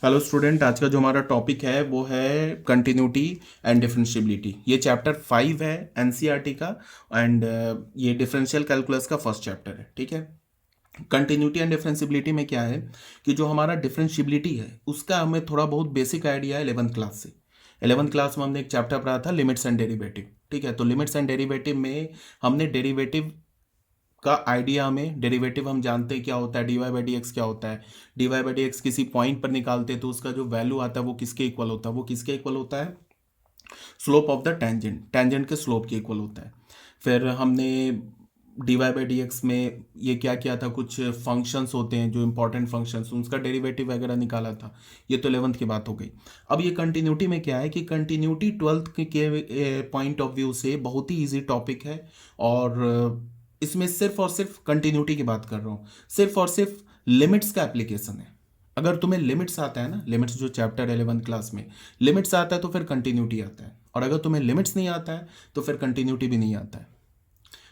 Hello student, आज का जो हमारा टॉपिक है वो है कंटिन्यूटी एंड डिफरेंशियबिलिटी। ये चैप्टर 5 है एनसीईआरटी का। एंड ये डिफरेंशियल कैलकुलस का फर्स्ट चैप्टर है। ठीक है। कंटिन्यूटी एंड डिफरेंशियबिलिटी में क्या है कि जो हमारा डिफरेंशियबिलिटी है उसका हमें थोड़ा बहुत बेसिक आइडिया है 11th क्लास से। 11th क्लास में हमने एक चैप्टर पढ़ा था लिमिट्स एंड डेरिवेटिव। ठीक है, तो लिमिट्स एंड डेरिवेटिव में हमने डेरिवेटिव का आइडिया में, डेरिवेटिव हम जानते हैं क्या होता है, d y by d x क्या होता है। D y by d x किसी पॉइंट पर निकालते हैं तो उसका जो वैल्यू आता है वो किसके इक्वल होता है, वो किसके इक्वल होता है, slope of the tangent, tangent के स्लोप के इक्वल होता है। फिर हमने d y by d x में ये क्या किया था, कुछ फंक्शंस होते हैं जो इंपॉर्टेंट फंक्शंस, उनका डेरिवेटिव वगैरह निकाला था। ये तो 11th की बात हो गई। अब ये कंटिन्यूटी में क्या है कि कंटिन्यूटी 12th के पॉइंट ऑफ व्यू से बहुत ही ईजी टॉपिक है। और इसमें सिर्फ और सिर्फ कंटिन्यूटी की बात कर रहा हूँ, सिर्फ और सिर्फ लिमिट्स का एप्लीकेशन है। अगर तुम्हें लिमिट्स आता है ना, लिमिट्स जो चैप्टर 11th क्लास में लिमिट्स आता है तो फिर कंटिन्यूटी आता है, और अगर तुम्हें लिमिट्स नहीं आता है तो फिर कंटिन्यूटी भी नहीं आता है।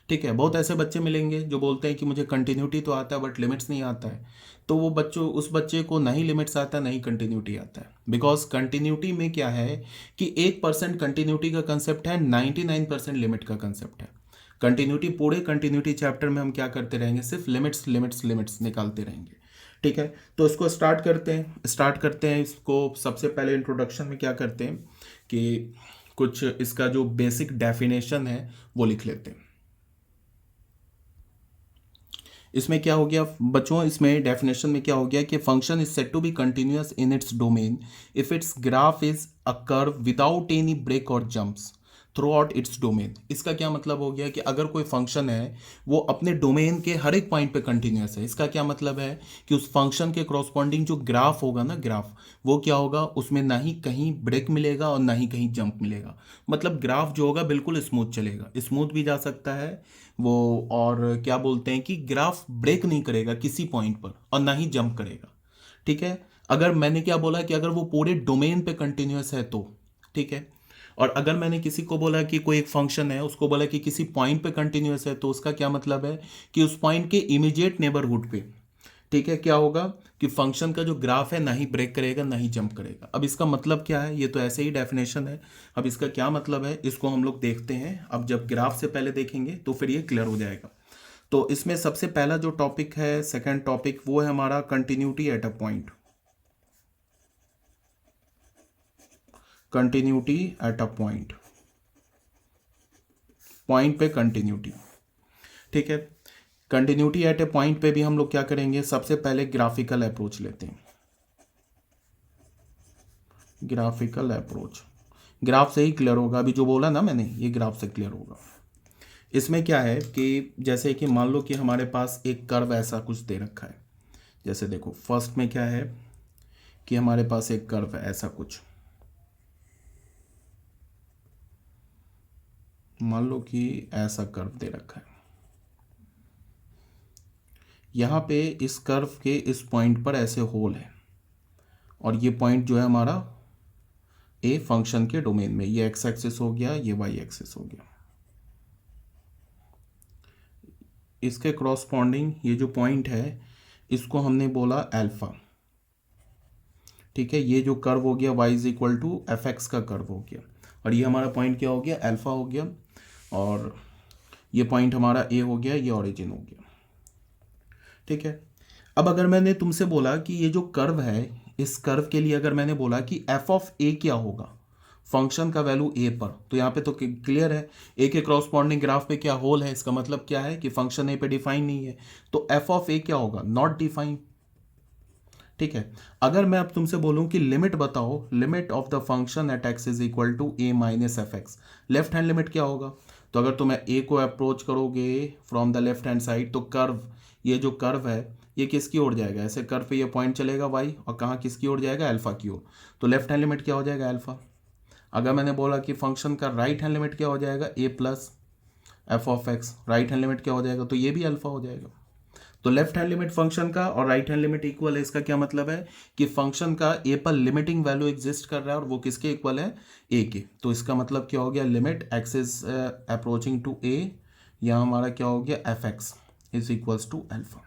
ठीक है, बहुत ऐसे बच्चे मिलेंगे जो बोलते हैं कि मुझे कंटिन्यूटी तो आता है बट लिमिट्स नहीं आता है। तो वो बच्चों, उस बच्चे को नहीं लिमिट्स आता है नहीं कंटिन्यूटी आता है। बिकॉज कंटिन्यूटी में क्या है कि 1% कंटिन्यूटी का कंसेप्ट है, 99% लिमिट का कंसेप्ट है। कंटिन्यूटी, पूरे कंटिन्यूटी चैप्टर में हम क्या करते रहेंगे, सिर्फ लिमिट्स लिमिट्स लिमिट्स निकालते रहेंगे। ठीक है, तो इसको स्टार्ट करते हैं इसको। सबसे पहले इंट्रोडक्शन में क्या करते हैं कि कुछ इसका जो बेसिक डेफिनेशन है वो लिख लेते हैं। इसमें क्या हो गया बच्चों, इसमें डेफिनेशन में क्या हो गया कि function is said to be continuous in its domain if its graph is a curve without any break और jumps throughout its domain. इसका क्या मतलब हो गया कि अगर कोई फंक्शन है वो अपने डोमेन के हर एक पॉइंट पे कंटिन्यूअस है, इसका क्या मतलब है कि उस फंक्शन के करस्पॉन्डिंग जो ग्राफ होगा ना, ग्राफ वो क्या होगा, उसमें ना ही कहीं ब्रेक मिलेगा और ना ही कहीं जंप मिलेगा। मतलब ग्राफ जो होगा बिल्कुल स्मूथ चलेगा, स्मूथ भी जा सकता है वो। और क्या बोलते हैं कि ग्राफ ब्रेक नहीं करेगा किसी पॉइंट पर और ना ही जंप करेगा। ठीक है, अगर मैंने क्या बोला कि अगर वो पूरे डोमेन पे कंटिन्यूअस है तो ठीक है। और अगर मैंने किसी को बोला कि कोई एक फंक्शन है, उसको बोला कि किसी पॉइंट पे कंटिन्यूअस है, तो उसका क्या मतलब है कि उस पॉइंट के इमीडिएट नेबरहुड पे ठीक है क्या होगा कि फंक्शन का जो ग्राफ है ना ही ब्रेक करेगा ना ही जंप करेगा। अब इसका मतलब क्या है, ये तो ऐसे ही डेफिनेशन है। अब इसका क्या मतलब है इसको हम लोग देखते हैं। अब जब ग्राफ से पहले देखेंगे तो फिर ये क्लियर हो जाएगा। तो इसमें सबसे पहला जो टॉपिक है, सेकंड टॉपिक, वो है हमारा continuity at a point. Continuity at a point, point पे कंटिन्यूटी। ठीक है, कंटिन्यूटी एट ए पॉइंट पे भी हम लोग क्या करेंगे, सबसे पहले ग्राफिकल अप्रोच लेते हैं। ग्राफिकल अप्रोच, ग्राफ से ही क्लियर होगा। अभी जो बोला ना मैंने, ये ग्राफ से क्लियर होगा। इसमें क्या है कि जैसे कि मान लो कि हमारे पास एक कर्व ऐसा कुछ दे रखा है। जैसे देखो फर्स्ट में क्या है कि हमारे पास एक कर्व है ऐसा कुछ, मान लो कि ऐसा कर्व दे रखा है। यहाँ पे इस कर्व के इस पॉइंट पर ऐसे होल है, और ये पॉइंट जो है हमारा ए फंक्शन के डोमेन में, ये एक्स एक्सिस हो गया, ये वाई एक्सिस हो गया। इसके क्रॉसपॉन्डिंग ये जो पॉइंट है इसको हमने बोला अल्फा। ठीक है, ये जो कर्व हो गया y is equal to f x का कर्व हो गया, और ये हमारा पॉइंट क्या हो गया, अल्फा हो गया। और ये पॉइंट हमारा ए हो गया, ये ओरिजिन हो गया। ठीक है, अब अगर मैंने तुमसे बोला कि ये जो कर्व है, इस कर्व के लिए अगर मैंने बोला कि एफ ऑफ ए क्या होगा, फंक्शन का वैल्यू ए पर, तो यहाँ पे तो क्लियर है ए के क्रॉसपॉन्डिंग ग्राफ पे क्या होल है, इसका मतलब क्या है कि फंक्शन ए पे डिफाइन नहीं है, तो एफ ऑफ ए क्या होगा, नॉट डिफाइन। ठीक है, अगर मैं अब तुमसे बोलूं कि लिमिट बताओ, limit of the function at x is equal to a minus f x, left hand limit क्या होगा, तो अगर तुम ए को अप्रोच करोगे from the left hand side तो कर्व, ये जो कर्व है ये किसकी ओर जाएगा, ऐसे कर्व पे ये पॉइंट चलेगा वाई, और कहाँ किसकी ओर जाएगा, अल्फा की ओर। तो लेफ्ट हैंड लिमिट क्या हो जाएगा, अल्फा। अगर मैंने बोला कि फंक्शन का राइट हैंड लिमिट क्या हो जाएगा, A plus F of X, right hand limit क्या हो जाएगा, तो ये भी अल्फा हो जाएगा। तो लेफ्ट हैंड लिमिट फंक्शन का और राइट हैंड लिमिट इक्वल है, इसका क्या मतलब है कि फंक्शन का ए पर लिमिटिंग वैल्यू एग्जिस्ट कर रहा है और वो किसके इक्वल है, ए के। तो इसका मतलब क्या हो गया, limit x is approaching to A, यहाँ हमारा क्या हो गया, F x is equals to alpha.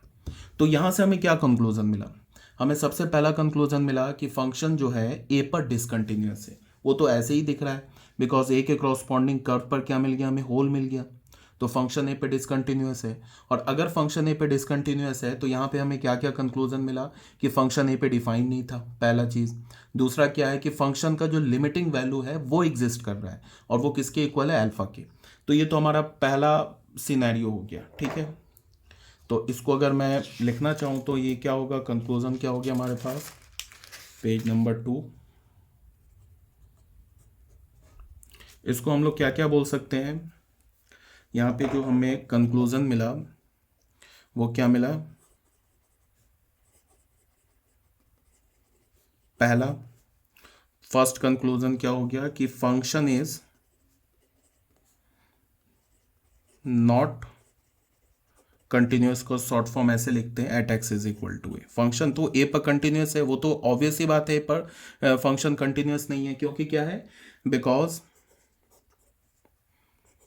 तो यहाँ से हमें क्या कंक्लूजन मिला, हमें सबसे पहला कंक्लूजन मिला कि फंक्शन जो है ए पर डिसकंटिन्यूअस है। वो तो ऐसे ही दिख रहा है, बिकॉज ए के क्रॉसपॉन्डिंग कर्व पर क्या मिल गया, हमें होल मिल गया, तो फंक्शन ए पे डिसकंटिन्यूअस है। और अगर फंक्शन ए पे डिसकंटिन्यूअस है तो यहाँ पे हमें क्या क्या कंक्लूजन मिला कि फंक्शन ए पे डिफाइन नहीं था, पहला चीज़। दूसरा क्या है कि फंक्शन का जो लिमिटिंग वैल्यू है वो एग्जिस्ट कर रहा है, और वो किसके इक्वल है, अल्फा के। तो ये तो हमारा पहला सिनेरियो हो गया, ठीक है। तो इसको अगर मैं लिखना चाहूँ तो ये क्या होगा, कंक्लूजन क्या हो गया हमारे पास, पेज नंबर 2। इसको हम लोग क्या क्या बोल सकते हैं, यहाँ पे जो हमें कंक्लूजन मिला वो क्या मिला, पहला फर्स्ट कंक्लूजन क्या हो गया कि फंक्शन इज नॉट कंटिन्यूअस को शॉर्ट फॉर्म ऐसे लिखते हैं, at x is equal to a. Function तो ए पर कंटिन्यूअस है, वो तो ऑब्वियस ही बात है, पर फंक्शन कंटिन्यूअस नहीं है, क्योंकि क्या है, because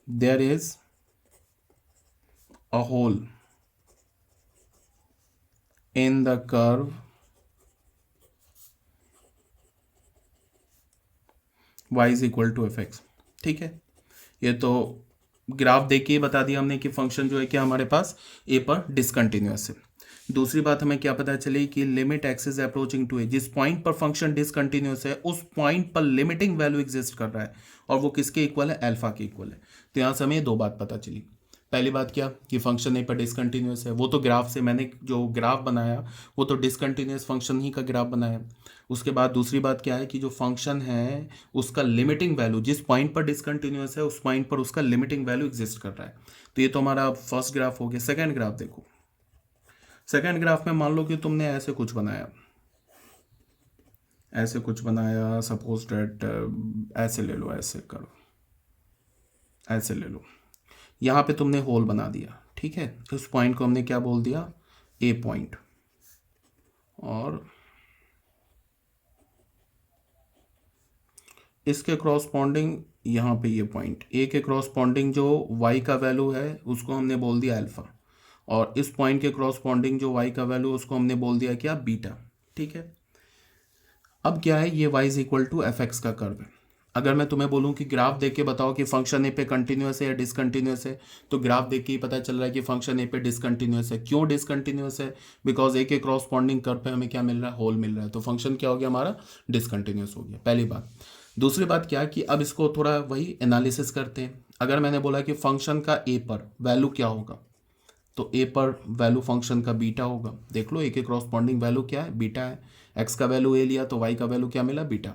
there is a hole in the curve y is equal to f x. ठीक है, ये तो ग्राफ देख के ही बता दिया हमने कि फंक्शन जो है क्या हमारे पास ए पर डिसकंटिन्यूअस है। दूसरी बात हमें क्या पता चली कि limit x is approaching to A, जिस पॉइंट पर फंक्शन डिसकंटिन्यूअस है उस पॉइंट पर लिमिटिंग वैल्यू एग्जिस्ट कर रहा है, और वो किसके इक्वल है, अल्फा के इक्वल है। तो यहाँ से हमें दो बात पता चली। पहली बात क्या कि फंक्शन ए पर डिसकंटिन्यूअस है, वो तो ग्राफ से मैंने जो ग्राफ बनाया वो तो डिसकंटिन्यूअस फंक्शन ही का ग्राफ बनाया। उसके बाद दूसरी बात क्या है कि जो फंक्शन है उसका लिमिटिंग वैल्यू, जिस पॉइंट पर डिसकंटिन्यूअस है उस पॉइंट पर उसका लिमिटिंग वैल्यू एग्जिस्ट कर रहा है। तो ये तो हमारा फर्स्ट ग्राफ हो गया। सेकेंड ग्राफ देखो, सेकेंड ग्राफ में मान लो कि तुमने ऐसे कुछ बनाया, ऐसे कुछ बनाया, सपोज डेट ऐसे ले लो, ऐसे करो, ऐसे ले लो, यहाँ पे तुमने होल बना दिया, ठीक है। उस पॉइंट को हमने क्या बोल दिया, ए पॉइंट, और इसके क्रॉसपॉन्डिंग यहाँ पे ये पॉइंट ए के क्रॉसपॉन्डिंग जो वाई का वैल्यू है उसको हमने बोल दिया अल्फा, और इस पॉइंट के क्रॉसपॉन्डिंग जो वाई का वैल्यू उसको हमने बोल दिया क्या, बीटा। ठीक है, अब क्या है, ये y is equal to f x का कर्व है। अगर मैं तुम्हें बोलूं कि ग्राफ देख के बताओ कि फंक्शन ए पे कंटिन्यूअस है या डिसकंटिन्यूअस है, तो ग्राफ देख के ही पता चल रहा है कि फंक्शन ए पे डिसकंटिन्यूअस है। क्यों डिसकंटिन्यूअस है, बिकॉज ए के क्रॉसपॉन्डिंग कर्व पे हमें क्या मिल रहा है, होल मिल रहा है, तो फंक्शन क्या हो गया हमारा, डिसकंटिन्यूअस हो गया, पहली बात। दूसरी बात क्या कि अब इसको थोड़ा वही एनालिसिस करते हैं। अगर मैंने बोला कि फंक्शन का ए पर वैल्यू क्या होगा, तो ए पर वैल्यू फंक्शन का बीटा होगा। देख लो ए के क्रॉसपॉन्डिंग वैल्यू क्या है, बीटा है। एक्स का वैल्यू ए लिया तो वाई का वैल्यू क्या मिला, बीटा,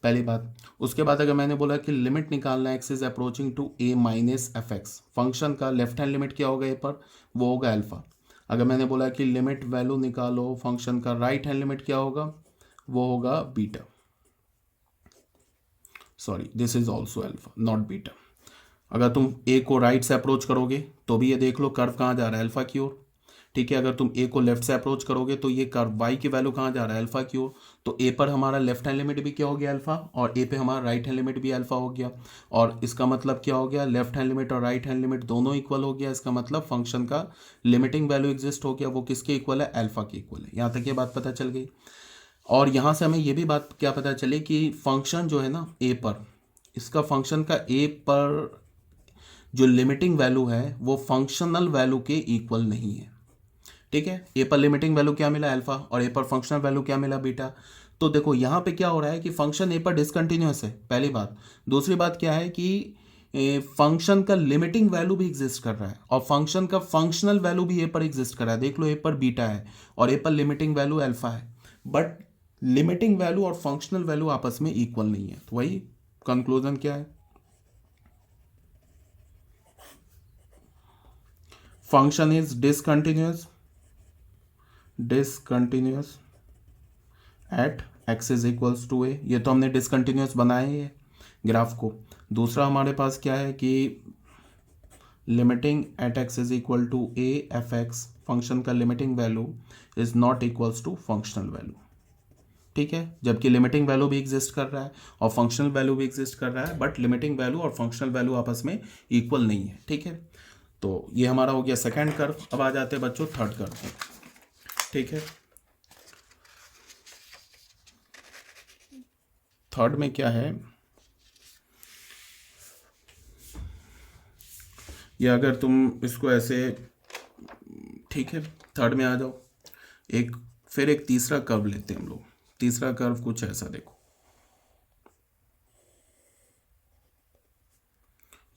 पहली बात। उसके बाद अगर मैंने बोला कि लिमिट निकालना है x is approaching to a minus f x, function का लेफ्ट हैंड लिमिट क्या होगा ए पर, वो होगा अल्फा। अगर मैंने बोला कि लिमिट वैल्यू निकालो फंक्शन का राइट हैंड लिमिट क्या होगा, वो होगा beta, sorry this is also alpha not beta. अगर तुम ए को राइट से अप्रोच करोगे तो भी ये देख लो कर्व कहाँ जा रहा है, अल्फा की ओर। ठीक है, अगर तुम ए को लेफ्ट से अप्रोच करोगे तो ये कर्व वाई की वैल्यू कहाँ जा रहा है, अल्फा की ओर। तो ए पर हमारा लेफ्ट हैंड लिमिट भी क्या हो गया, अल्फा, और ए पे हमारा राइट हैंड लिमिट भी अल्फा हो गया। और इसका मतलब क्या हो गया, लेफ्ट हैंड लिमिट और राइट हैंड लिमिट दोनों इक्वल हो गया। इसका मतलब फंक्शन का लिमिटिंग वैल्यू एग्जिस्ट हो गया, वो किसके इक्वल है, अल्फा के इक्वल है। यहाँ तक ये बात पता चल गई। और यहाँ से हमें ये भी बात क्या पता चली कि फंक्शन जो है ना ए पर, इसका फंक्शन का ए पर जो लिमिटिंग वैल्यू है वो फंक्शनल वैल्यू के इक्वल नहीं है। ठीक है, ए पर लिमिटिंग वैल्यू क्या मिला, अल्फा, और ए पर फंक्शनल वैल्यू क्या मिला, बीटा। तो देखो यहाँ पे क्या हो रहा है कि फंक्शन ए पर डिसकंटिन्यूअस है, पहली बात। दूसरी बात क्या है कि फंक्शन का लिमिटिंग वैल्यू भी एग्जिस्ट कर रहा है, और फंक्शन का फंक्शनल वैल्यू भी ए पर एग्जिस्ट कर रहा है। देख लो ए पर बीटा है और ए पर लिमिटिंग वैल्यू अल्फा है, बट लिमिटिंग वैल्यू और फंक्शनल वैल्यू आपस में इक्वल नहीं है। तो वही कंक्लूजन क्या है, function is discontinuous at x is equals to A. ये तो हमने डिसकंटिन्यूअस बनाया ही है ग्राफ को। दूसरा हमारे पास क्या है कि limiting at x is equal to A F x, function का limiting value is not equals to functional value. ठीक है, जबकि लिमिटिंग वैल्यू भी एग्जिस्ट कर रहा है और फंक्शनल वैल्यू भी एग्जिस्ट कर रहा है, बट लिमिटिंग वैल्यू और फंक्शनल वैल्यू आपस में इक्वल नहीं है। ठीक है, तो ये हमारा हो गया सेकंड कर्व। अब आ जाते हैं बच्चों थर्ड कर्व पे। ठीक है, थर्ड में क्या है, या अगर तुम इसको ऐसे, ठीक है, थर्ड में आ जाओ। फिर एक तीसरा कर्व लेते हैं हम लोग। तीसरा कर्व कुछ ऐसा देखो,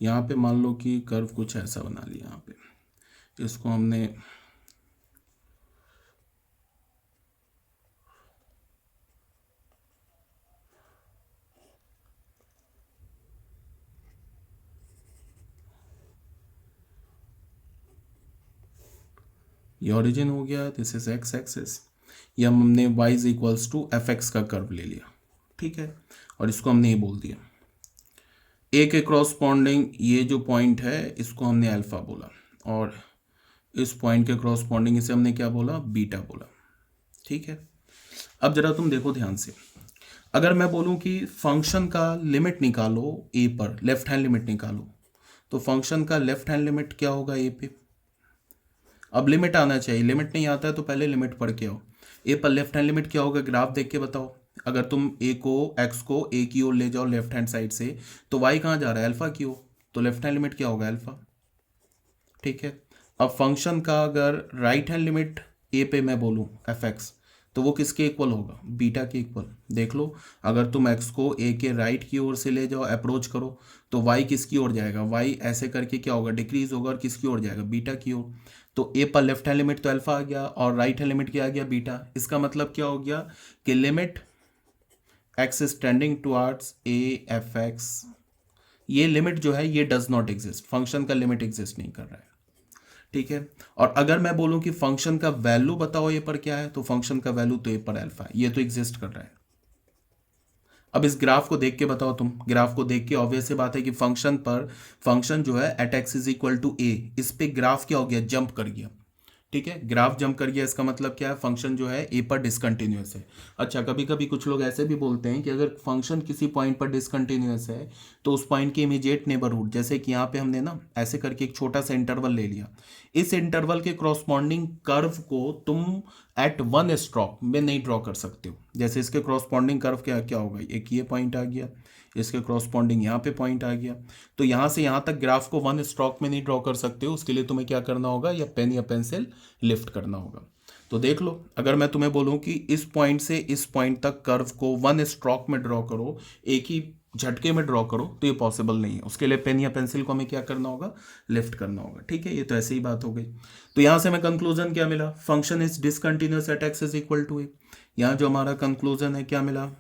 यहाँ पे मान लो कि कर्व कुछ ऐसा बना लिया। यहाँ पे इसको हमने ये ओरिजिन हो गया, दिस इज एक्स एक्सिस। ये हमने y is equals to f x का कर्व ले लिया, ठीक है, और इसको हमने ये बोल दिया ए के क्रॉसपॉन्डिंग ये जो पॉइंट है इसको हमने अल्फा बोला, और इस पॉइंट के क्रॉसपॉन्डिंग इसे हमने क्या बोला, बीटा बोला, ठीक है। अब जरा तुम देखो ध्यान से, अगर मैं बोलूं कि फंक्शन का लिमिट निकालो ए पर, लेफ्ट हैंड लिमिट निकालो, तो फंक्शन का लेफ्ट हैंड लिमिट क्या होगा ए पे। अब लिमिट आना चाहिए, लिमिट नहीं आता है तो पहले लिमिट पढ़ के आओ। ए पर लेफ्ट हैंड लिमिट क्या होगा, ग्राफ देख के बताओ। अगर तुम एक्स को ए की ओर ले जाओ लेफ्ट हैंड साइड से, तो वाई कहाँ जा रहा है, अल्फा की ओर, तो लेफ्ट हैंड लिमिट क्या होगा, अल्फा, ठीक है। अब फंक्शन का अगर राइट हैंड लिमिट ए पे मैं बोलूँ एफ एक्स, तो वो किसके इक्वल होगा, बीटा के इक्वल। देख लो, अगर तुम एक्स को ए के राइट की ओर से ले जाओ, अप्रोच करो, तो वाई किसकी ओर जाएगा, वाई ऐसे करके क्या होगा, डिक्रीज होगा, और किसकी ओर जाएगा, बीटा की ओर। तो ए पर लेफ्ट हैंड लिमिट तो अल्फा आ गया, और राइट हैंड लिमिट क्या आ गया, बीटा। इसका मतलब क्या हो गया कि limit x is tending towards A F x, ये लिमिट जो है ये डज नॉट एग्जिस्ट, फंक्शन का लिमिट एग्जिस्ट नहीं कर रहा है, ठीक है। और अगर मैं बोलूं कि फंक्शन का वैल्यू बताओ ये पर क्या है, तो फंक्शन का वैल्यू तो ये पर अल्फा है, ये तो एग्जिस्ट कर रहा है। अब इस ग्राफ को देख के बताओ तुम, ग्राफ को देख के ऑब्वियस सी बात है कि फंक्शन जो है at x is equal to A, इस पे ग्राफ क्या हो गया, जंप कर गया, ठीक है, ग्राफ जंप कर गया। इसका मतलब क्या है, फंक्शन जो है ए पर डिसकंटिन्यूअस है। अच्छा, कभी कभी कुछ लोग ऐसे भी बोलते हैं कि अगर फंक्शन किसी पॉइंट पर डिसकंटिन्यूअस है तो उस पॉइंट के इमीडिएट नेबरहुड, जैसे कि यहाँ पे हमने ना ऐसे करके एक छोटा सा इंटरवल ले लिया, इस इंटरवल के क्रॉसपॉन्डिंग कर्व को तुम एट वन स्ट्रोक में नहीं ड्रॉ कर सकते हो। जैसे इसके क्रॉसपॉन्डिंग कर्व क्या क्या होगा, एक ये पॉइंट आ गया, इसके क्रॉसपॉन्डिंग यहाँ पे पॉइंट आ गया, तो यहाँ से यहाँ तक ग्राफ को वन स्ट्रोक में नहीं ड्रॉ कर सकते हो। उसके लिए तुम्हें क्या करना होगा, या पेन या पेंसिल लिफ्ट करना होगा। तो देख लो, अगर मैं तुम्हें बोलूँ कि इस पॉइंट से इस पॉइंट तक कर्व को वन स्ट्रोक में ड्रॉ करो, एक ही झटके में ड्रॉ करो, तो ये पॉसिबल नहीं है। उसके लिए पेन या पेंसिल को हमें क्या करना होगा, लिफ्ट करना होगा, ठीक है। ये तो ऐसे ही बात हो गई। तो यहाँ से हमें कंक्लूजन क्या मिला, function is discontinuous at x is equal to A. यहाँ जो हमारा कंक्लूजन है क्या मिला,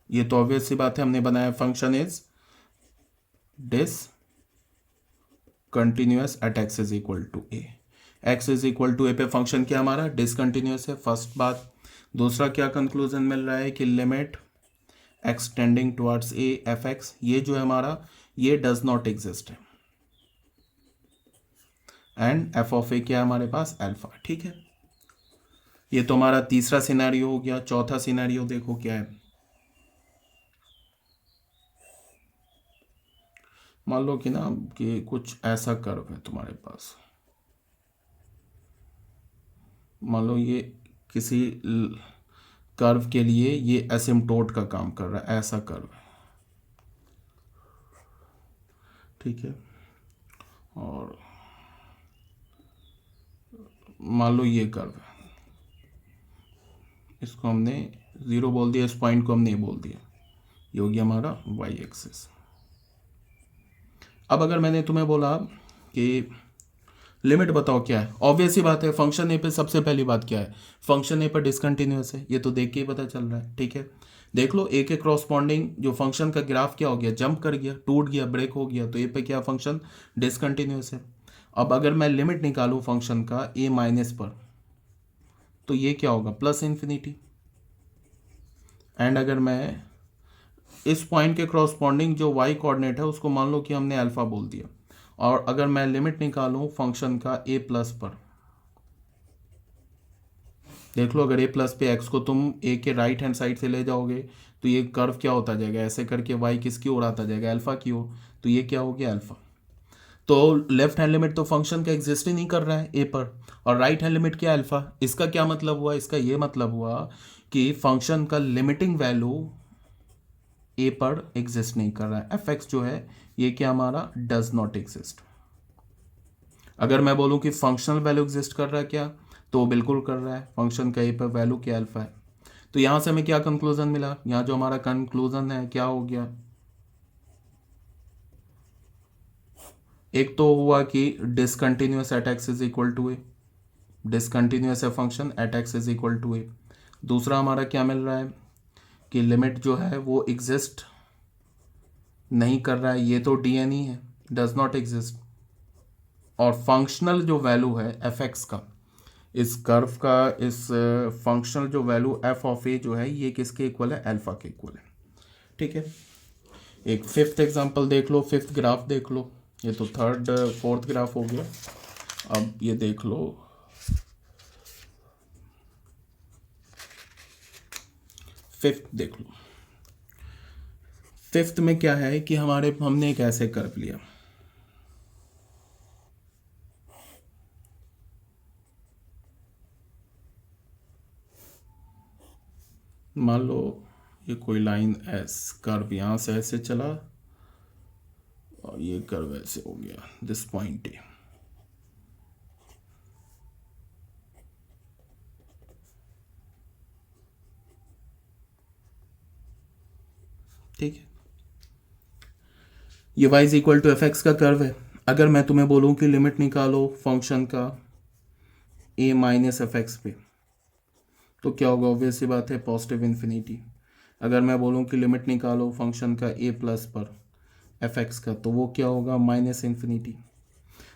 ये तो ऑब्वियस सी बात है, हमने बनाया function is discontinuous at x is equal to A. X is equal to A पे फंक्शन क्या हमारा डिसकंटिन्यूअस है, फर्स्ट बात। दूसरा क्या कंक्लूजन मिल रहा है कि limit x tending towards A F x, ये जो है हमारा, ये डज नॉट एग्जिस्ट है, एंड एफ ऑफ ए क्या है हमारे पास, अल्फा, ठीक है। ये तो हमारा तीसरा सिनेरियो हो गया। चौथा सिनेरियो देखो क्या है, मान लो कि ना कि कुछ ऐसा कर्व है तुम्हारे पास, मान लो ये किसी कर्व के लिए ये एसिम्टोट का काम कर रहा है, ऐसा कर्व है, ठीक है। और मान लो ये कर्व है, इसको हमने ज़ीरो बोल दिया, इस पॉइंट को हमने ये बोल दिया, ये हो गया हमारा वाई एक्सिस। अब अगर मैंने तुम्हें बोला कि लिमिट बताओ क्या है, ऑब्वियस ही बात है, फंक्शन ए पे सबसे पहली बात क्या है, फंक्शन ए पर डिसकंटिन्यूअस है, ये तो देख के ही पता चल रहा है, ठीक है। देख लो, ए के क्रॉसपॉन्डिंग जो फंक्शन का ग्राफ क्या हो गया, जंप कर गया, टूट गया, ब्रेक हो गया, तो ए पे क्या फंक्शन डिसकंटिन्यूअस है। अब अगर मैं लिमिट निकालूं फंक्शन का ए माइनस पर, तो ये क्या होगा, प्लस इन्फिनिटी। एंड अगर मैं इस पॉइंट के क्रॉसपॉन्डिंग जो वाई कोऑर्डिनेट है उसको मान लो कि हमने अल्फा बोल दिया, और अगर मैं लिमिट निकालूं फंक्शन का ए प्लस पर, देख लो, अगर ए प्लस पे एक्स को तुम ए के राइट हैंड साइड से ले जाओगे तो ये कर्व क्या होता जाएगा, ऐसे करके वाई किसकी ओर आता जाएगा, अल्फा की ओर, तो ये क्या हो गया, अल्फा। तो लेफ्ट हैंड लिमिट तो फंक्शन का एग्जिस्ट ही नहीं कर रहा है ए पर, और राइट हैंड लिमिट क्या अल्फा। इसका क्या मतलब हुआ, इसका ये मतलब हुआ कि फंक्शन का लिमिटिंग वैल्यू ए पर एग्जिस्ट नहीं कर रहा है। एफ एक्स जो है ये क्या हमारा डज नॉट एग्जिस्ट। अगर मैं बोलूं कि फंक्शनल वैल्यू एग्जिस्ट कर रहा है क्या, तो बिल्कुल कर रहा है। फंक्शन का ए पर वैल्यू क्या अल्फा है। तो यहां से हमें क्या कंक्लूजन मिला, यहां जो हमारा कंक्लूजन है क्या हो गया, एक तो हुआ कि discontinuous at x is equal to A, discontinuous है function at x is equal to A. दूसरा हमारा क्या मिल रहा है कि लिमिट जो है वो एग्जिस्ट नहीं कर रहा है, ये तो डी एन ही है, डज नॉट एग्जिस्ट। और फंक्शनल जो वैल्यू है एफ एक्स का, इस कर्व का इस फंक्शनल जो वैल्यू एफ ऑफ ए जो है ये किसके इक्वल है, अल्फा के इक्वल है। ठीक है, एक फिफ्थ एग्जांपल देख लो, फिफ्थ ग्राफ देख लो। ये तो थर्ड फोर्थ ग्राफ हो गया। अब ये देख लो फिफ्थ देख लो। फिफ्थ में क्या है कि हमने एक ऐसे कर्व लिया, मान लो ये कोई लाइन एस, कर्व यहां से ऐसे चला और ये कर्व ऐसे हो गया, दिस पॉइंट ए। ठीक है, ये y is equal to f x का कर्व है। अगर मैं तुम्हें बोलूं कि लिमिट निकालो फंक्शन का a माइनस एफ एक्स पे, तो क्या होगा, ऑब्वियस सी बात है पॉजिटिव इन्फिनिटी। अगर मैं बोलूं कि लिमिट निकालो फंक्शन का a प्लस पर एफ एक्स का, तो वो क्या होगा, माइनस इन्फिनिटी।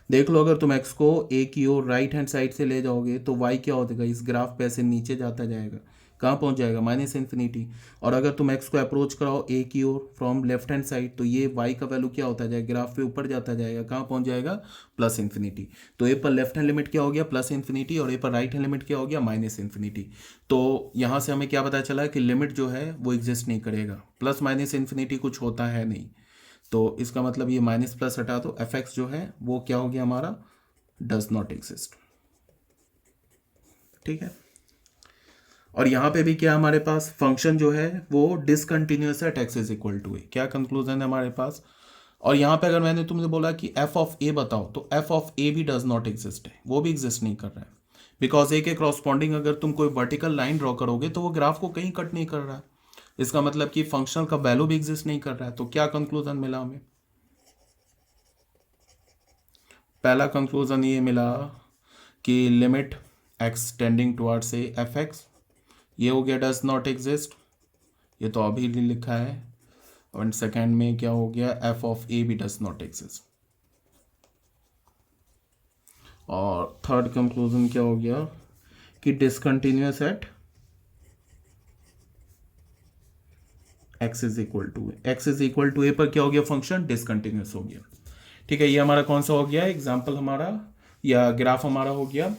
देख लो अगर तुम x को a की ओर राइट हैंड साइड से ले जाओगे तो y क्या हो जाएगा, इस ग्राफ पे ऐसे नीचे जाता जाएगा, कहाँ पहुंच जाएगा, माइनस इन्फिनिटी। और अगर तुम x को अप्रोच कराओ a की ओर फ्रॉम लेफ्ट हैंड साइड, तो ये y का वैल्यू क्या होता जाएगा, ग्राफ पे ऊपर जाता जाएगा, कहाँ पहुंच जाएगा, प्लस इन्फिनिटी। तो a पर लेफ्ट हैंड लिमिट क्या हो गया, प्लस इन्फिनिटी, और a पर राइट हैंड लिमिट क्या हो गया, माइनस इन्फिनिटी। तो यहाँ से हमें क्या पता चला कि लिमिट जो है वो एग्जिस्ट नहीं करेगा, प्लस माइनस इन्फिनिटी कुछ होता है नहीं। तो इसका मतलब ये माइनस प्लस हटा दो, एफ एक्स जो है वो क्या हो गया हमारा, डज नॉट एग्जिस्ट। ठीक है, और यहां पे भी क्या हमारे पास फंक्शन जो है वो डिसकंटिन्यूअस है, एक्स इज इक्वल टू ए, क्या कंक्लूजन है हमारे पास। और यहां पे अगर मैंने तुमसे बोला कि एफ ऑफ ए बताओ, तो एफ ऑफ ए भी डज नॉट एग्जिस्ट है, वो भी एग्जिस्ट नहीं कर रहा है। बिकॉज ए के क्रॉसपॉन्डिंग अगर तुम कोई वर्टिकल लाइन ड्रॉ करोगे तो वो ग्राफ को कहीं कट नहीं कर रहा है, इसका मतलब कि फंक्शनल का वैल्यू भी एग्जिस्ट नहीं कर रहा है। तो क्या कंक्लूजन मिला हमें, पहला कंक्लूजन ये मिला कि limit x tending towards A F x, ये हो गया डज नॉट एग्जिस्ट, ये तो अभी लिखा है। और सेकेंड में क्या हो गया, एफ ऑफ ए भी डज नॉट एग्जिस्ट। और थर्ड कंक्लूजन क्या हो गया कि discontinuous at x is equal to A, X is equal to A पर क्या हो गया, फंक्शन डिसकंटिन्यूअस हो गया। ठीक है, ये हमारा कौन सा हो गया एग्जाम्पल हमारा, या ग्राफ हमारा हो गया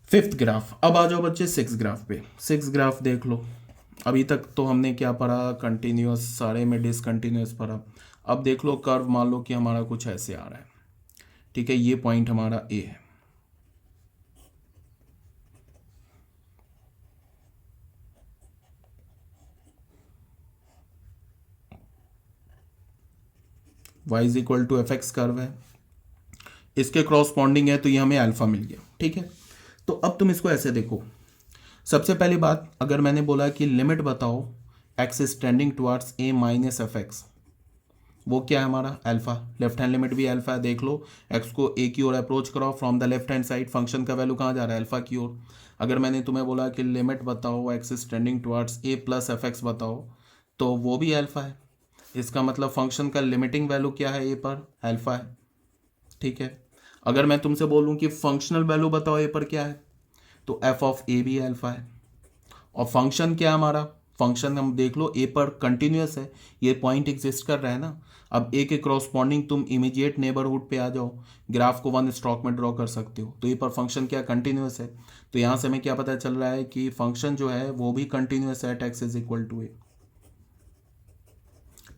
फिफ्थ ग्राफ। अब आ जाओ बच्चे सिक्स ग्राफ पे। सिक्स ग्राफ देख लो, अभी तक तो हमने क्या पढ़ा, कंटिन्यूअस, सारे में डिसकंटिन्यूअस पढ़ा। अब देख लो कर्व, मान लो कि हमारा कुछ ऐसे आ रहा है। ठीक है, ये पॉइंट हमारा ए है, y is equal to f x curve है, इसके क्रॉसपॉन्डिंग है, तो ये हमें अल्फा मिल गया। ठीक है, तो अब तुम इसको ऐसे देखो। सबसे पहली बात, अगर मैंने बोला कि लिमिट बताओ x is tending towards A minus f x, वो क्या है हमारा अल्फा, लेफ्ट हैंड लिमिट भी अल्फा है। देख लो एक्स को ए की ओर अप्रोच कराओ from the left hand side, function का वैल्यू कहाँ जा रहा है, अल्फा की ओर। अगर मैंने तुम्हें बोला कि लिमिट बताओ x is tending towards A plus f x बताओ, तो वो भी अल्फा है। इसका मतलब फंक्शन का लिमिटिंग वैल्यू क्या है, ए पर अल्फा है। ठीक है, अगर मैं तुमसे बोलूं कि फंक्शनल वैल्यू बताओ ए पर क्या है, तो एफ ऑफ ए भी अल्फा है। और फंक्शन क्या है हमारा, फंक्शन हम देख लो ए पर कंटिन्यूअस है, ये पॉइंट एग्जिस्ट कर रहा है ना। अब ए के क्रॉसपॉन्डिंग तुम इमीडिएट नेबरहुड पे आ जाओ, ग्राफ को वन स्ट्रोक में ड्रॉ कर सकते हो, तो ए पर फंक्शन क्या कंटिन्यूअस है। तो यहाँ से हमें क्या पता चल रहा है कि फंक्शन जो है वो भी कंटिन्यूअस है, एक्स इज इक्वल टू ए।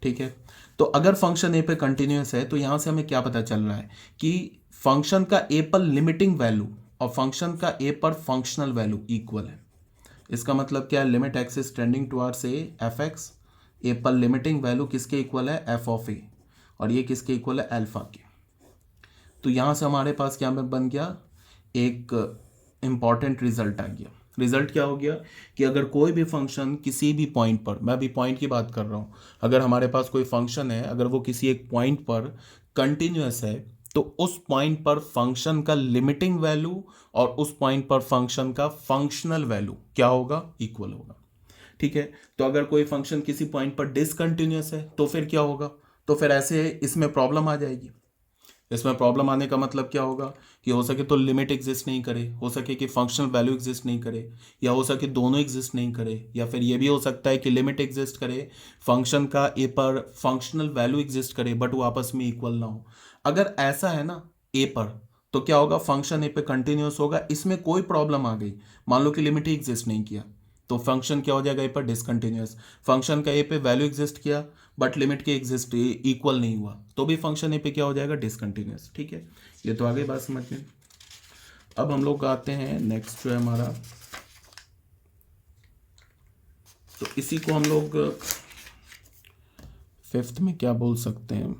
ठीक है, तो अगर फंक्शन ए पे कंटिन्यूस है तो यहां से हमें क्या पता चल रहा है कि फंक्शन का ए पर लिमिटिंग वैल्यू और फंक्शन का ए पर फंक्शनल वैल्यू इक्वल है। इसका मतलब क्या है, limit x is tending towards A F X, A पर लिमिटिंग वैल्यू किसके इक्वल है, एफ ऑफ ए, और ये किसके इक्वल है, अल्फा के। तो यहां से हमारे पास क्या बन गया, एक इंपॉर्टेंट रिजल्ट आ गया। रिजल्ट क्या हो गया कि अगर कोई भी फंक्शन किसी भी पॉइंट पर, मैं अभी पॉइंट की बात कर रहा हूं, अगर हमारे पास कोई फंक्शन है, अगर वो किसी एक पॉइंट पर कंटिन्यूअस है तो उस पॉइंट पर फंक्शन का लिमिटिंग वैल्यू और उस पॉइंट पर फंक्शन का फंक्शनल वैल्यू क्या होगा, इक्वल होगा। ठीक है, तो अगर कोई फंक्शन किसी पॉइंट पर डिसकंटिन्यूअस है तो फिर क्या होगा, तो फिर ऐसे इसमें प्रॉब्लम आ जाएगी। इसमें प्रॉब्लम आने का मतलब क्या होगा कि हो सके तो लिमिट एग्जिस्ट नहीं करे, हो सके कि फंक्शनल वैल्यू एग्जिस्ट नहीं करे, या हो सके दोनों एग्जिस्ट नहीं करे, या फिर ये भी हो सकता है कि लिमिट एग्जिस्ट करे, फंक्शन का ए पर फंक्शनल वैल्यू एग्जिस्ट करे बट वो आपस में इक्वल ना हो। अगर ऐसा है ना ए पर, तो क्या होगा, फंक्शन ए पे कंटिन्यूस होगा, इसमें कोई प्रॉब्लम आ गई, मान लो कि लिमिट ही एग्जिस्ट नहीं किया, तो फंक्शन क्या हो जाएगा ए पर डिसकंटिन्यूअस। फंक्शन का ए पे वैल्यू एग्जिस्ट किया बट लिमिट के एग्जिस्ट इक्वल नहीं हुआ, तो भी फंक्शन ए पे क्या हो जाएगा, डिसकंटिन्यूअस। ठीक है, ये तो आगे बात समझ में। अब हम लोग आते हैं नेक्स्ट जो है हमारा, तो इसी को हम लोग फिफ्थ में क्या बोल सकते हैं,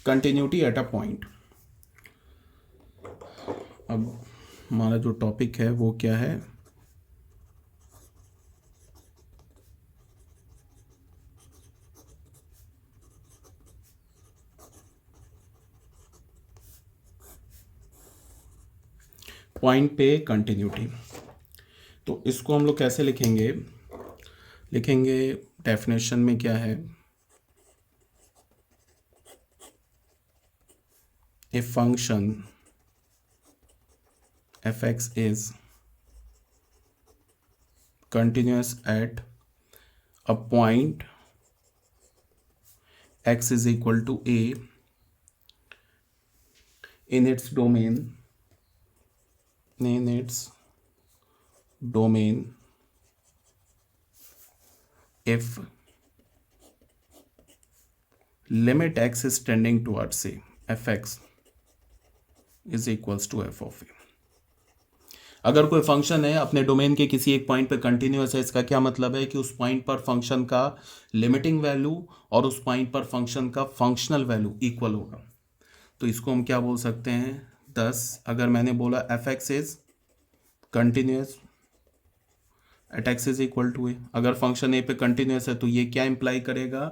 कंटिन्यूटी एट अ पॉइंट। अब हमारा जो टॉपिक है वो क्या है, पॉइंट पे कंटिन्यूटी। तो इसको हम लोग कैसे लिखेंगे, डेफिनेशन में क्या है, a function fx is continuous at a point x is equal to a in its domain if limit x is tending towards a, fx is equals to f of a। अगर कोई function है अपने domain के किसी एक point पे continuous है, इसका क्या मतलब है कि उस पॉइंट पर फंक्शन का लिमिटिंग वैल्यू और उस पॉइंट पर फंक्शन का फंक्शनल वैल्यू इक्वल होगा। तो इसको हम क्या बोल सकते हैं, 10 अगर मैंने बोला F x is continuous at x is equal to A, अगर फंक्शन ए पे कंटिन्यूअस है तो ये क्या इंप्लाई करेगा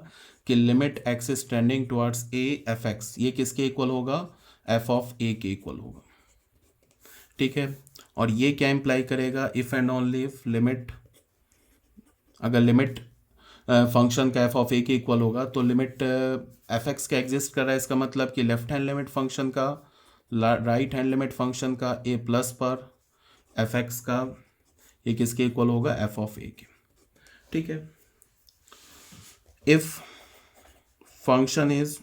कि limit x is tending towards A F x, ये किसके इक्वल होगा, एफ ऑफ ए के इक्वल होगा। ठीक है, और ये क्या इंप्लाई करेगा, if and only if limit, अगर लिमिट फंक्शन का एफ ऑफ ए के इक्वल होगा तो लिमिट एफ एक्स का एग्जिस्ट कर रहा है, इसका मतलब कि लेफ्ट हैंड लिमिट फंक्शन का राइट हैंड लिमिट फंक्शन का ए प्लस पर एफ एक्स का ये किसके इक्वल होगा, एफ ऑफ ए के। ठीक है, if function is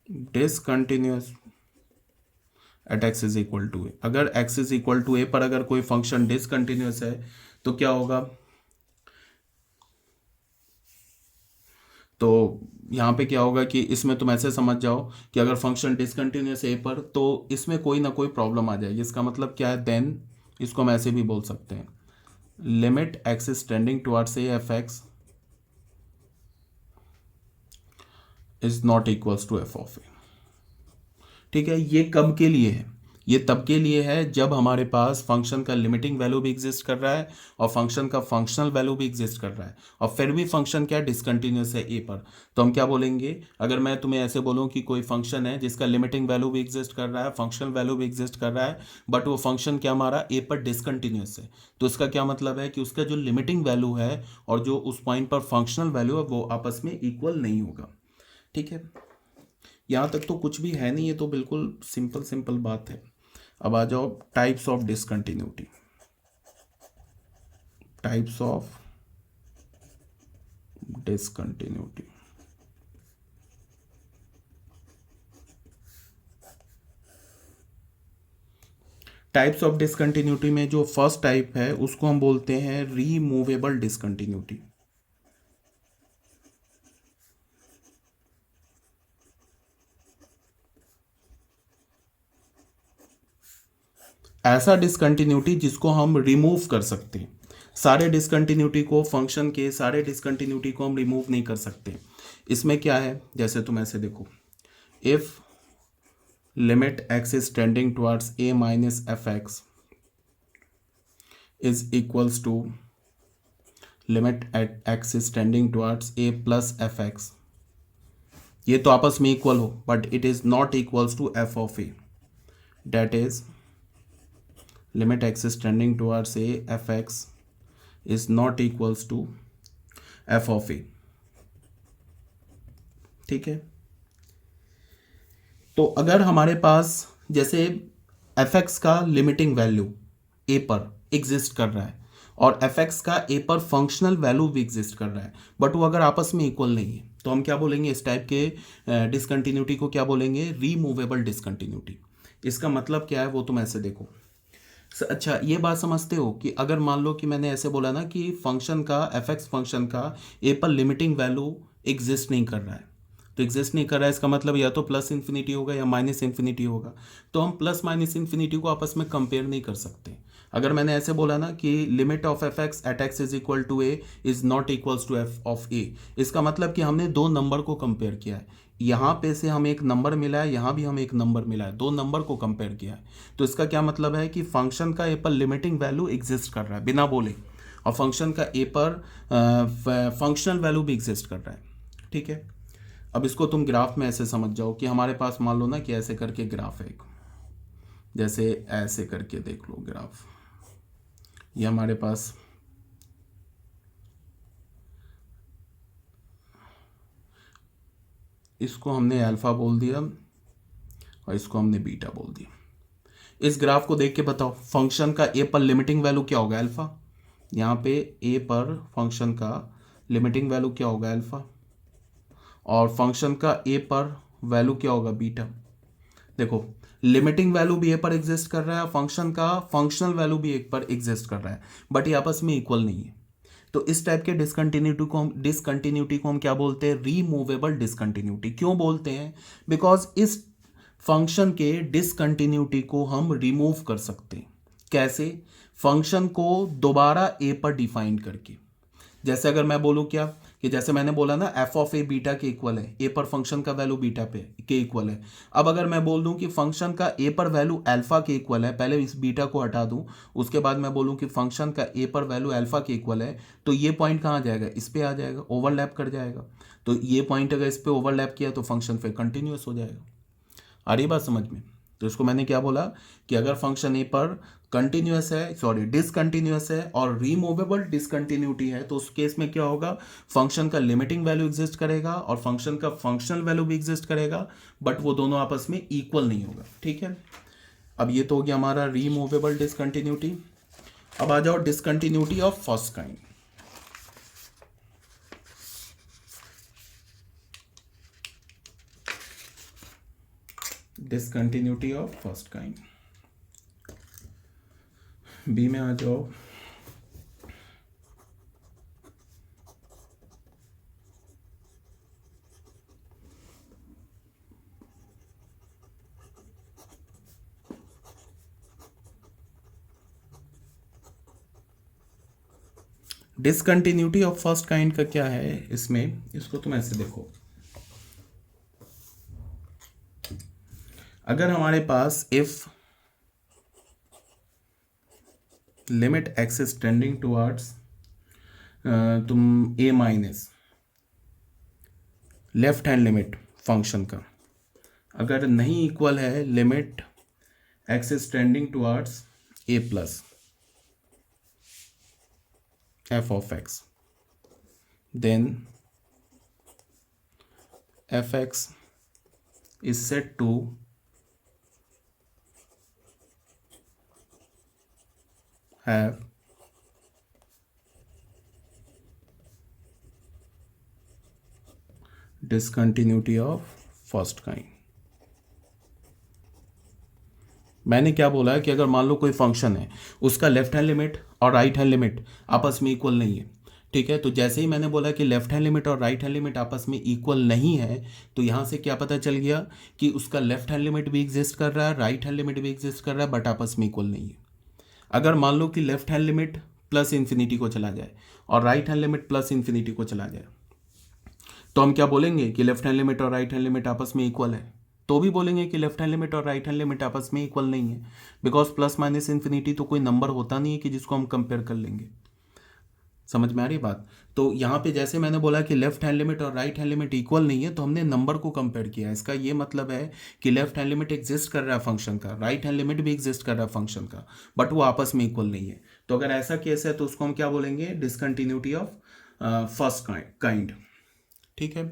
discontinuous at x is equal to A, अगर X is equal to A पर अगर कोई फंक्शन डिसकंटिन्यूअस है तो क्या होगा, तो यहाँ पे क्या होगा कि इसमें तुम ऐसे समझ जाओ कि अगर फंक्शन डिसकंटिन्यूअस है ए पर तो इसमें कोई ना कोई प्रॉब्लम आ जाएगी। इसका मतलब क्या है, देन इसको हम ऐसे भी बोल सकते हैं, limit x is tending towards A F x is not equals to F of A. ठीक है, ये कब के लिए है, ये तब के लिए है जब हमारे पास फंक्शन का लिमिटिंग वैल्यू भी एग्जिस्ट कर रहा है और फंक्शन का फंक्शनल वैल्यू भी एग्जिस्ट कर रहा है और फिर भी फंक्शन क्या डिसकंटिन्यूअस है ए पर। तो हम क्या बोलेंगे, अगर मैं तुम्हें ऐसे बोलूं कि कोई फंक्शन है जिसका लिमिटिंग वैल्यू भी एग्जिस्ट कर रहा है, फंक्शनल वैल्यू भी एग्जिस्ट कर रहा है, बट वो फंक्शन क्या हमारा ए पर डिसकंटिन्यूअस है, तो इसका क्या मतलब है कि उसका जो लिमिटिंग वैल्यू है और जो उस पॉइंट पर फंक्शनल वैल्यू है वो आपस में इक्वल नहीं होगा। ठीक है, यहाँ तक तो कुछ भी है नहीं, ये तो बिल्कुल सिंपल सिंपल बात है। अब आ जाओ types of discontinuity, types of discontinuity. Types of discontinuity में जो फर्स्ट टाइप है उसको हम बोलते हैं रीमूवेबल डिसकंटिन्यूटी। ऐसा डिसकंटिन्यूटी जिसको हम रिमूव कर सकते हैं। सारे डिसकंटिन्यूटी को, फंक्शन के सारे डिसकंटिन्यूटी को हम रिमूव नहीं कर सकते। इसमें क्या है, जैसे तुम ऐसे देखो, if limit x is tending towards a minus f x is equals to limit at x is tending towards a plus f x, ये तो आपस में इक्वल हो, but it is not equals to f of a, that is limit x is tending towards a fx is not equals to f of a। ठीक है, तो अगर हमारे पास जैसे fx का लिमिटिंग वैल्यू a पर एग्जिस्ट कर रहा है और fx का a पर फंक्शनल वैल्यू भी एग्जिस्ट कर रहा है, बट वो अगर आपस में इक्वल नहीं है, तो हम क्या बोलेंगे, इस टाइप के डिसकंटिन्यूटी को क्या बोलेंगे, रीमूवेबल डिसकंटिन्यूटी। इसका मतलब क्या है वो तुम ऐसे देखो। अच्छा, ये बात समझते हो कि अगर मान लो कि मैंने ऐसे बोला ना कि फंक्शन का, एफ एक्स फंक्शन का ए पर लिमिटिंग वैल्यू एग्जिस्ट नहीं कर रहा है, तो एग्जिस्ट नहीं कर रहा है इसका मतलब या तो प्लस इन्फिनिटी होगा या माइनस इन्फिनिटी होगा। तो हम प्लस माइनस इन्फिनिटी को आपस में कंपेयर नहीं कर सकते। अगर मैंने ऐसे बोला ना कि limit of F X at x is equal to A is not equals to F of A, इसका मतलब कि हमने दो नंबर को कंपेयर किया है। यहाँ पे से हमें एक नंबर मिला है, यहाँ भी हमें एक नंबर मिला है, दो नंबर को कंपेयर किया है। तो इसका क्या मतलब है कि फंक्शन का ए पर लिमिटिंग वैल्यू एग्जिस्ट कर रहा है बिना बोले, और फंक्शन का ए पर फंक्शनल वैल्यू भी एग्जिस्ट कर रहा है। ठीक है, अब इसको तुम ग्राफ में ऐसे समझ जाओ कि हमारे पास मान लो ना कि ऐसे करके ग्राफ है, जैसे ऐसे करके देख लो ग्राफ, ये हमारे पास इसको हमने अल्फा बोल दिया और इसको हमने बीटा बोल दिया। इस ग्राफ को देख के बताओ फंक्शन का ए पर लिमिटिंग वैल्यू क्या होगा, अल्फा। यहाँ पे ए पर फंक्शन का लिमिटिंग वैल्यू क्या होगा, अल्फा, और फंक्शन का ए पर वैल्यू क्या होगा, बीटा। देखो, लिमिटिंग वैल्यू भी ए पर एग्जिस्ट कर रहा है, फंक्शन का फंक्शनल वैल्यू भी एक पर एग्जिस्ट कर रहा है, बट ये आपस में इक्वल नहीं है। तो इस टाइप के डिसकंटिन्यूटी को हम क्या बोलते हैं, रीमूवेबल डिसकंटिन्यूटी। क्यों बोलते हैं, बिकॉज इस फंक्शन के डिसकंटिन्यूटी को हम रिमूव कर सकते हैं। कैसे, फंक्शन को दोबारा ए पर डिफाइन करके। जैसे अगर मैं बोलूं क्या कि जैसे मैंने बोला ना एफ ऑफ ए बीटा के इक्वल है, ए पर फंक्शन का वैल्यू बीटा पे के इक्वल है। अब अगर मैं बोल दूं कि फंक्शन का ए पर वैल्यू अल्फा के इक्वल है, पहले इस बीटा को हटा दूं, उसके बाद मैं बोलूं कि फंक्शन का ए पर वैल्यू अल्फा के इक्वल है, तो ये पॉइंट कहाँ जाएगा, इस पे आ जाएगा, ओवरलैप कर जाएगा। तो ये पॉइंट अगर इस पे ओवरलैप किया तो फंक्शन फिर कंटिन्यूअस हो जाएगा। आ रही बात समझ में। तो इसको मैंने क्या बोला कि अगर फंक्शन ए पर कंटिन्यूअस है, सॉरी डिसकंटिन्यूअस है और रीमूवेबल डिसकंटिन्यूटी है, तो उस केस में क्या होगा, फंक्शन का लिमिटिंग वैल्यू एग्जिस्ट करेगा और फंक्शन का फंक्शनल वैल्यू भी एग्जिस्ट करेगा, बट वो दोनों आपस में इक्वल नहीं होगा। ठीक है, अब ये तो हो गया हमारा रीमूवेबल डिसकंटिन्यूटी। अब आ जाओ discontinuity of first kind. Discontinuity of first kind, B में आ जाओ। डिसकंटिन्यूटी ऑफ फर्स्ट काइंड का क्या है इसमें, इसको तुम ऐसे देखो। अगर हमारे पास if limit x is tending towards तुम A minus left hand limit function का अगर नहीं इक्वल है limit x is tending towards A plus F of X, then F X is said to have discontinuity of first kind। मैंने क्या बोला कि अगर मान लो कोई फंक्शन है, उसका लेफ्ट हैंड लिमिट और राइट हैंड लिमिट आपस में इक्वल नहीं है, ठीक है, तो जैसे ही मैंने बोला कि लेफ्ट हैंड लिमिट और राइट हैंड लिमिट आपस में इक्वल नहीं है, तो यहाँ से क्या पता चल गया कि उसका लेफ्ट हैंड लिमिट भी एग्जिस्ट कर रहा है, राइट हैंड लिमिट भी एग्जिस्ट कर रहा है, बट आपस में इक्वल नहीं है। अगर मान लो कि left hand limit plus infinity को चला जाए और right hand limit plus infinity को चला जाए, तो हम क्या बोलेंगे कि लेफ्ट हैंड लिमिट और राइट हैंड लिमिट आपस में इक्वल है। तो भी बोलेंगे कि लेफ्ट हैंड लिमिट और राइट हैंड लिमिट आपस में इक्वल नहीं है, बिकॉज प्लस माइनस इन्फिनिटी तो कोई नंबर होता नहीं है कि जिसको हम कंपेयर कर लेंगे। समझ में आ रही बात? तो यहाँ पे जैसे मैंने बोला कि लेफ्ट हैंड लिमिट और राइट हैंड लिमिट इक्वल नहीं है, तो हमने नंबर को कंपेयर किया। इसका ये मतलब है कि लेफ्ट हैंड लिमिट एग्जिस्ट कर रहा है फंक्शन का, राइट हैंड लिमिट भी एग्जिस्ट कर रहा है फंक्शन का, बट वो आपस में इक्वल नहीं है। तो अगर ऐसा केस है तो उसको हम क्या बोलेंगे? Discontinuity of first kind. ठीक है।